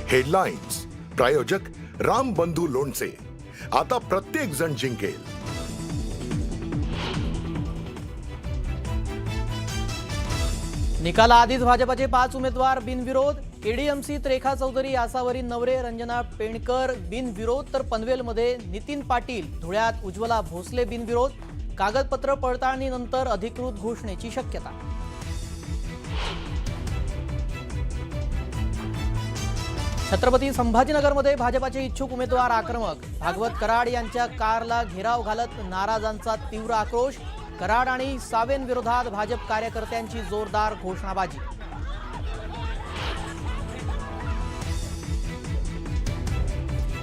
Headlines प्रायोजक राम बंधू लोणचे. आता प्रत्येक जण जिंकेल. निकालाआधीच भाजपचे 5 उमेदवार बिनविरोध. केडीएमसीत रेखा चौधरी, आसावरी नवरे, रंजना पेणकर बिनविरोध, तर पनवेलमध्ये नितीन पाटील, धुळ्यात उज्ज्वला भोसले बिनविरोध. कागदपत्र पडताळणीनंतर अधिकृत घोषणेची शक्यता. छत्रपती संभाजीनगरमध्ये भाजपाचे इच्छुक उमेदवार आक्रमक. भागवत कराड यांच्या कारला घेराव घालत नाराजांचा तीव्र आक्रोश. कराड आणि सावेन विरोधात भाजप कार्यकर्त्यांची जोरदार घोषणाबाजी.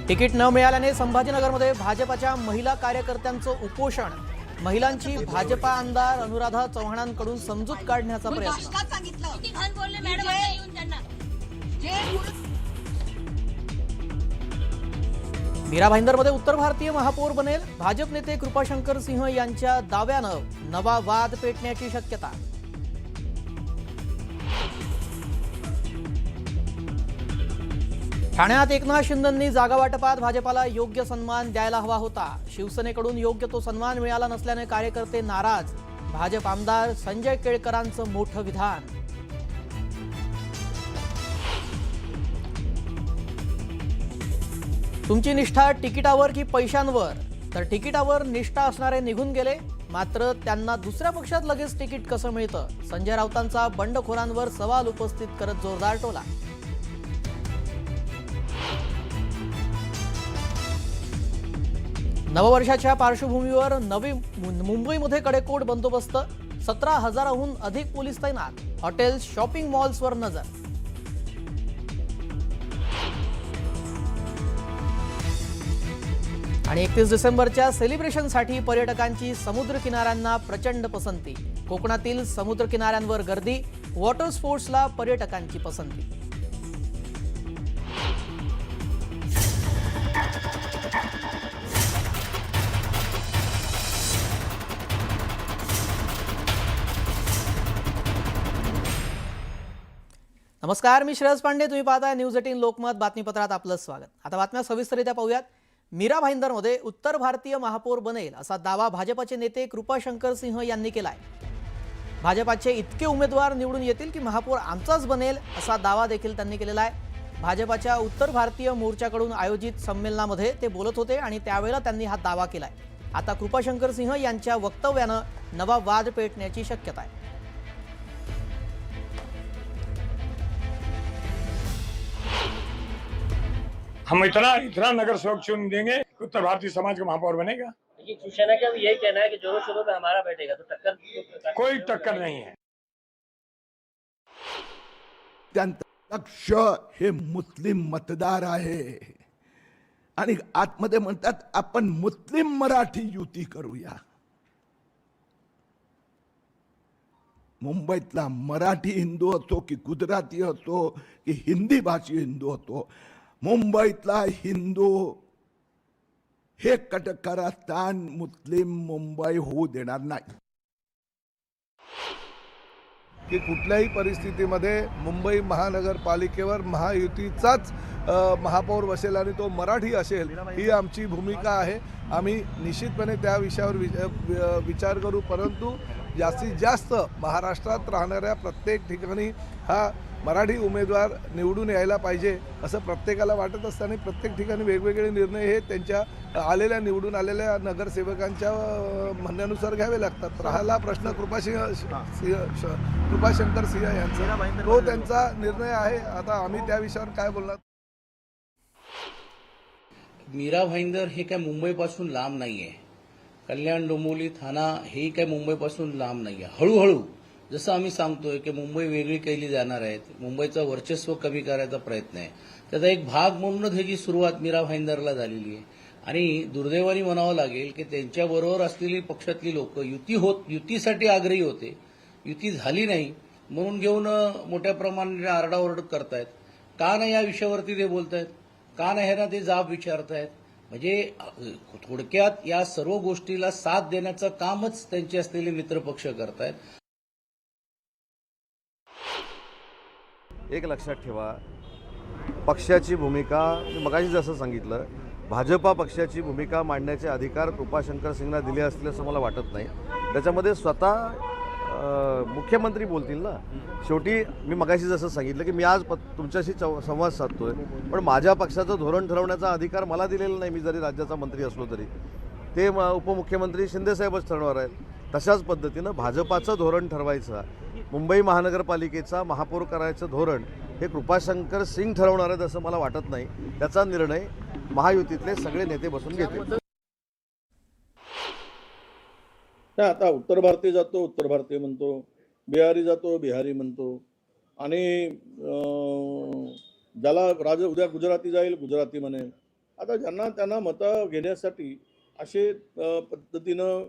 तिकीट न मिळाल्याने संभाजीनगरमध्ये भाजपाच्या महिला कार्यकर्त्यांचं उपोषण. महिलांची भाजपा आमदार अनुराधा चव्हाणांकडून समजूत काढण्याचा प्रयत्न. मीरा भाईंदरमध्ये उत्तर भारतीय महापौर बनेल. भाजप नेते कृपाशंकर सिंह यांच्या दाव्यानं नवा वाद पेटण्याची शक्यता. ठाण्यात एकनाथ शिंदेंनी जागा वाटपात भाजपाला योग्य सन्मान द्यायला हवा होता. शिवसेनेकडून योग्य तो सन्मान मिळाला नसल्याने कार्यकर्ते नाराज. भाजप आमदार संजय केळकरांचं मोठं विधान. तुमची निष्ठा तिकिटावर की पैशांवर? तर तिकिटावर निष्ठा असणारे निघून गेले, मात्र त्यांना दुसऱ्या पक्षात लगेच तिकीट कसं मिळतं? संजय राऊतांचा बंडखोरांवर सवाल उपस्थित करत जोरदार टोला. नववर्षाच्या पार्श्वभूमीवर नवी मुंबईमध्ये कडेकोट बंदोबस्त. 17,000हून अधिक पोलीस तैनात. हॉटेल्स, शॉपिंग मॉल्सवर नजर. आणि 31 डिसेंबरच्या सेलिब्रेशनसाठी पर्यटकांची समुद्र किनाऱ्यांना प्रचंड पसंती. कोकणातील समुद्र किनाऱ्यांवर गर्दी. वॉटर स्पोर्ट्सला पर्यटकांची पसंती. नमस्कार, मी श्रेयस पांडे. तुम्ही पाहताय न्यूज 18 लोकमत. बातमीपत्रात आपलं स्वागत. आता बातम्या सविस्तररित्या पाहूयात. मीरा भाईंदरमध्ये उत्तर भारतीय महापौर बनेल असा दावा भाजपाचे नेते कृपाशंकर सिंह यांनी केलाय. भाजपाचे इतके उमेदवार निवडून येतील की महापौर आमचाच बनेल असा दावा देखील त्यांनी केलेला आहे. भाजपाच्या उत्तर भारतीय मोर्चाकडून आयोजित संमेलनामध्ये ते बोलत होते आणि त्यावेळेला त्यांनी हा दावा केलाय. आता कृपाशंकर सिंह यांच्या वक्तव्यानं नवा वाद पेटण्याची शक्यता आहे. हम इतना नगर सेवक चुन देंगे उत्तर भारतीय समाज का महापौर बनेगा. शिवसेना का यही कहना है कि जोरों शोरों पे हमारा बैठेगा, तो टक्कर कोई टक्कर नहीं है. त्यांचं लक्ष हे मुस्लिम मतदार आहे आणि आतमध्ये म्हणतात आपण मुस्लिम मराठी युती करूया. मुंबईतला मराठी हिंदू असो की गुजराती असो की हिंदी भाषी हिंदू असो, मुंबईतला हिंदू हे कटकारस्थान मुस्लिम मुंबई होऊ देणार नाही. की कुठल्याही परिस्थितीमध्ये मुंबई महानगरपालिकेवर महायुतीचाच महापौर बसेल आणि तो मराठी असेल, ही आमची भूमिका आहे. आम्ही निश्चितपणे त्या विषयावर विचार करू, परंतु जास्तीत जास्त महाराष्ट्रात राहणाऱ्या प्रत्येक ठिकाणी हा मराठी उमेदवार निवडून यायला पाहिजे असं प्रत्येकाला वाटत असताना प्रत्येक ठिकाणी वेगवेगळे निर्णय हे त्यांच्या निवडून आलेल्या नगरसेवकांच्या म्हणण्यानुसार घ्यावे लागतात. राहिला प्रश्न कृपाशंकर सिंह यांचा, तो त्यांचा निर्णय आहे. आता आम्ही त्या विषयावर काय बोलणार? मीरा भाईंदर हे काय मुंबईपासून लांब नाहीये. कल्याण, डोंबिवली, ठाणा हे काय मुंबईपासून लांब नाहीये. हळूहळू जसं आम्ही सांगतोय की मुंबई वेगळी केली जाणार आहे, मुंबईचं वर्चस्व कमी करायचा प्रयत्न आहे, त्याचा एक भाग म्हणूनच ह्याची सुरुवात मीरा भाईंदरला झालेली आहे. आणि दुर्दैवाने म्हणावं लागेल की त्यांच्याबरोबर असलेली पक्षातली लोक युतीसाठी आग्रही होते, युती झाली नाही म्हणून घेऊन मोठ्या प्रमाणात आरडाओरड करतायत. का नाही या विषयावरती ते बोलतायत? का नाही ना ते जाब विचारतायत? म्हणजे थोडक्यात या सर्व गोष्टीला साथ देण्याचं कामच त्यांचे असलेले मित्रपक्ष करतायत. एक लक्षात ठेवा, पक्षाची भूमिका मी मगाशी जसं सांगितलं, भाजपा पक्षाची भूमिका मांडण्याचे अधिकार कृपाशंकर सिंगला दिले असतील असं मला वाटत नाही. त्याच्यामध्ये स्वतः मुख्यमंत्री बोलतील ना. शेवटी मी मगाशी जसं सांगितलं की मी आज तुमच्याशी संवाद साधतोय, पण माझ्या पक्षाचं धोरण ठरवण्याचा अधिकार मला दिलेला नाही. मी जरी राज्याचा मंत्री असलो तरी ते उपमुख्यमंत्री शिंदेसाहेबच ठरवणार आहेत. तशाच पद्धतीनं भाजपाचं धोरण ठरवायचं, मुंबई महानगरपालिकेचा महापौर करायचं धोरण हे कृपाशंकर सिंग ठरवणार आहेत असं मला वाटत नाही. त्याचा निर्णय महायुतीतले सगळे नेते बसून घेतील. नाही, आता उत्तर भारतीय जातो उत्तर भारतीय म्हणतो, बिहारी जातो बिहारी म्हणतो, आणि ज्याला उद्या गुजराती जाईल गुजराती म्हणेल. आता ज्यांना त्यांना मतं घेण्यासाठी असे पद्धतीनं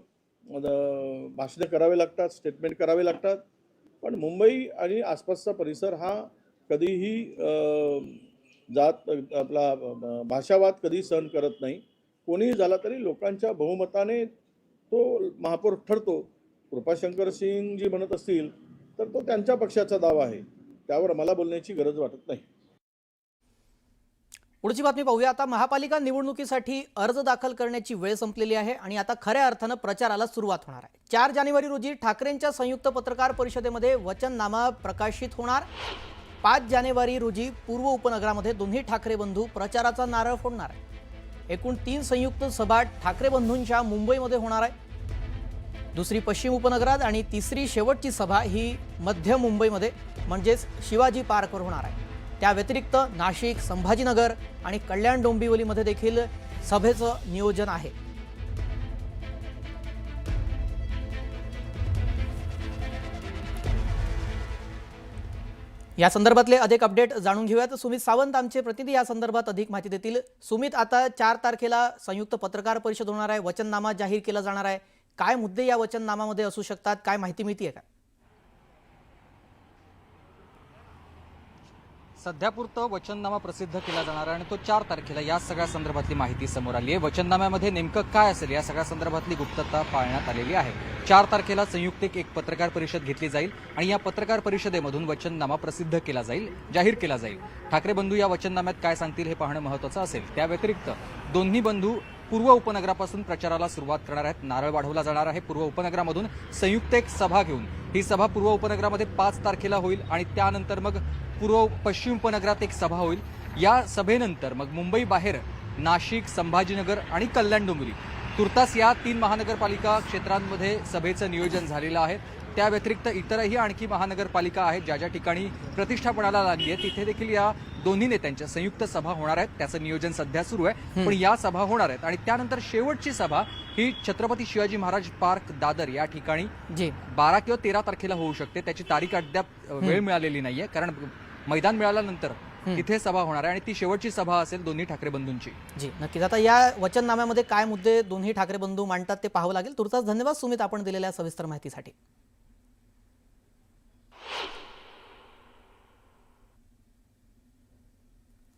भाषणं करावे लागतात, स्टेटमेंट करावे लागतात. पण मुंबई आणि आसपासचा परिसर हा कधीही जात आपला भाषावाद कधी सहन करत नाही. कोणीही झाला तरी लोकांच्या बहुमताने तो महापौर ठरतो. कृपाशंकर सिंग जी म्हणत असतील तर तो त्यांच्या पक्षाचा दावा आहे, त्यावर मला बोलण्याची गरज वाटत नाही. पुढची बातमी पाहूया. आता महापालिका निवडणुकीसाठी अर्ज दाखल करण्याची वेळ संपलेली आहे आणि आता खऱ्या अर्थानं प्रचाराला सुरुवात होणार आहे. 4 जानेवारी रोजी ठाकरेंच्या संयुक्त पत्रकार परिषदेमध्ये वचननामा प्रकाशित होणार. 5 जानेवारी रोजी पूर्व उपनगरामध्ये दोन्ही ठाकरे बंधू प्रचाराचा नारळ फोडणार आहे. एकूण 3 संयुक्त सभा ठाकरे बंधूंच्या मुंबईमध्ये होणार आहे. दुसरी पश्चिम उपनगरात आणि तिसरी शेवटची सभा ही मध्य मुंबईमध्ये म्हणजेच शिवाजी पार्कवर होणार आहे. त्या व्यतिरिक्त नाशिक, संभाजीनगर आणि कल्याण डोंबिवलीमध्ये देखील सभेचं नियोजन आहे. या संदर्भातले अधिक अपडेट जाणून घेऊयात. सुमित सावंत आमचे प्रतिनिधी या संदर्भात अधिक माहिती देतील. सुमित, आता 4 तारखेला संयुक्त पत्रकार परिषद होणार आहे, वचननामा जाहीर केला जाणार आहे. काय मुद्दे या वचननामामध्ये असू शकतात, काय माहिती मिळते का? सध्यापुरतं वचननामा प्रसिद्ध केला जाणार आहे आणि तो 4 तारखेला या सगळ्या संदर्भातली माहिती समोर आली आहे. वचननाम्यामध्ये नेमकं काय असेल या सगळ्या संदर्भातली गुप्तता पाळण्यात आलेली आहे. 4 तारखेला संयुक्त एक पत्रकार परिषद घेतली जाईल आणि या पत्रकार परिषदेमधून वचननामा प्रसिद्ध केला जाईल, जाहीर केला जाईल. ठाकरे बंधू या वचननाम्यात काय सांगतील हे पाहणं महत्त्वाचं असेल. त्या व्यतिरिक्त दोन्ही बंधू पूर्व उपनगरापासून प्रचाराला सुरुवात करणार आहेत. नारळ वाढवला जाणार आहे पूर्व उपनगरामधून. संयुक्त एक सभा घेऊन ही सभा पूर्व उपनगरामध्ये 5 तारखेला होईल आणि त्यानंतर मग पूर्व पश्चिम उपनगरात एक सभा होईल. या सभेनंतर मग मुंबई बाहेर नाशिक, संभाजीनगर आणि कल्याण डोंबिवली तुर्तास या 3 महानगरपालिका क्षेत्रांमध्ये सभेचं नियोजन झालेलं आहे. त्या व्यतिरिक्त इतरही आणखी महानगरपालिका आहेत ज्या ज्या ठिकाणी प्रतिष्ठापनाला लागली आहे, तिथे देखील या दोन्ही नेत्यांच्या संयुक्त सभा होणार आहेत. त्याचं नियोजन सध्या सुरू आहे, पण या सभा होणार आहेत. आणि त्यानंतर शेवटची सभा ही छत्रपती शिवाजी महाराज पार्क दादर या ठिकाणी 12 किंवा 13 तारखेला होऊ शकते. त्याची तारीख अद्याप वेळ मिळालेली नाहीये, कारण मैदान मिळाल्यानंतर तिथे सभा होणार आहे आणि ती शेवटची सभा असेल दोन्ही ठाकरे बंधूंची. जी नक्कीच. आता या वचननाम्यामध्ये काय मुद्दे दोन्ही ठाकरे बंधू मांडतात ते पाहावं लागेल. तुर्तास धन्यवाद सुमित, आपण दिलेल्या सविस्तर माहितीसाठी.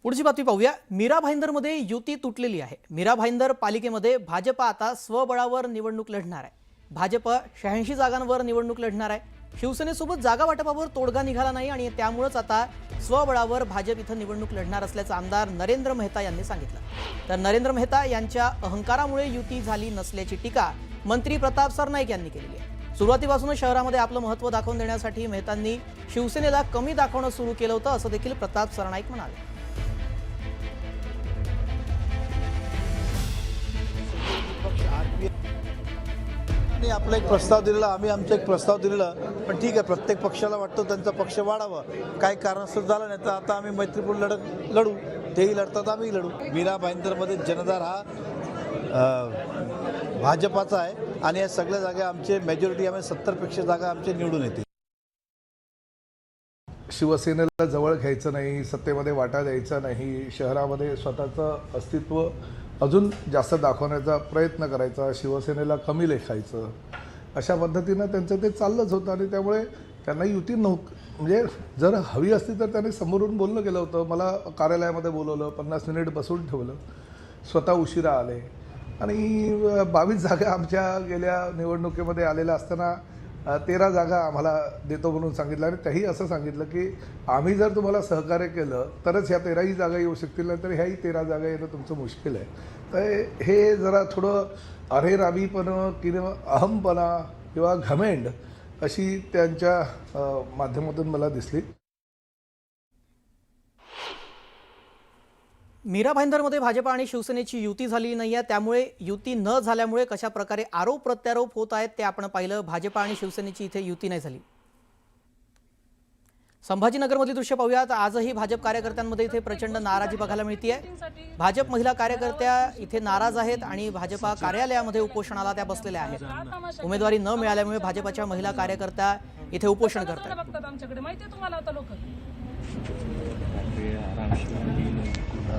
पुढची बातमी पाहूया. मीरा भाईंदरमध्ये युती तुटलेली आहे. मीरा भाईंदर पालिकेमध्ये भाजप आता स्वबळावर निवडणूक लढणार आहे. भाजप 86 जागांवर निवडणूक लढणार आहे. शिवसेनेसोबत जागा वाटपावर तोडगा निघाला नाही आणि त्यामुळेच आता स्वबळावर भाजप इथं निवडणूक लढणार असल्याचं आमदार नरेंद्र मेहता यांनी सांगितलं. तर नरेंद्र मेहता यांच्या अहंकारामुळे युती झाली नसल्याची टीका मंत्री प्रताप सरनाईक यांनी केलेली आहे. सुरुवातीपासूनच शहरामध्ये आपलं महत्त्व दाखवून देण्यासाठी मेहतांनी शिवसेनेला कमी दाखवणं सुरू केलं होतं असं देखील प्रताप सरनाईक म्हणाले. आपला एक प्रस्ताव दिलेला, आम्ही आमचा एक प्रस्ताव दिलेला, पण ठीक आहे, प्रत्येक पक्षाला वाटतो त्यांचा पक्ष वाढावं. काही कारणास्तव झालं नाही तर आता आम्ही मैत्रीपूर्ण लढत लढू. तेही लढतात, आम्ही लढू. मीरा भाईंदरमध्ये जनधार हा भाजपाचा आहे आणि या सगळ्या जागा आमचे मेजॉरिटी, आम्ही 70पेक्षा जागा आमचे निवडून येतील. शिवसेनेला जवळ घ्यायचं नाही, सत्तेमध्ये वाटा द्यायचा नाही, शहरामध्ये स्वतःचं अस्तित्व अजून जास्त दाखवण्याचा प्रयत्न करायचा, शिवसेनेला कमी लेखायचं, अशा पद्धतीनं त्यांचं ते चाललंच होतं. आणि त्यामुळे त्यांना युती म्हणजे जर हवी असती तर त्यांनी समोरून बोलणं केलं होतं. मला कार्यालयामध्ये बोलवलं, 50 मिनिट बसून ठेवलं, स्वतः उशिरा आले आणि 22 जागा आमच्या गेल्या निवडणुकीमध्ये आलेल्या असताना 13 जागा आम्हाला देतो म्हणून सांगितलं आणि त्याही असं सांगितलं की आम्ही जर तुम्हाला सहकार्य केलं तरच ह्या 13ही जागा येऊ शकतील, नंतर ह्याही 13 जागा येणं तुमचं मुश्किल आहे. तर हे जरा थोडं अरेरावीपणं किंवा अहमपणा किंवा घमेंड अशी त्यांच्या माध्यमातून मला दिसली. मीरा भाईंदरमध्ये भाजप आणि शिवसेनेची युती झाली नाहीये, त्यामुळे युती न झाल्यामुळे कशा प्रकारे आरोप प्रत्यारोप होत आहेत ते आपण पाहिलं. भाजप आणि शिवसेनेची इथे युती नाही झाली. संभाजीनगरमधली दृश्य पाहूयात. आजही भाजप कार्यकर्त्यांमध्ये इथे प्रचंड नाराजी बघायला मिळतेय. भाजप महिला कार्यकर्त्या इथे नाराज आहेत आणि भाजपा कार्यालयामध्ये उपोषणाला त्या बसलेल्या आहेत. उमेदवारी न मिळाल्यामुळे भाजपच्या महिला कार्यकर्त्या इथे उपोषण करतात.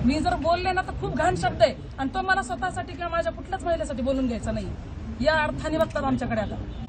मी जर बोलले ना तर खूप घाण शब्द आहे आणि तो मला स्वतःसाठी किंवा माझ्या कुठल्याच महिलेसाठी बोलून घ्यायचा नाही, या अर्थाने बघतात आमच्याकडे आता.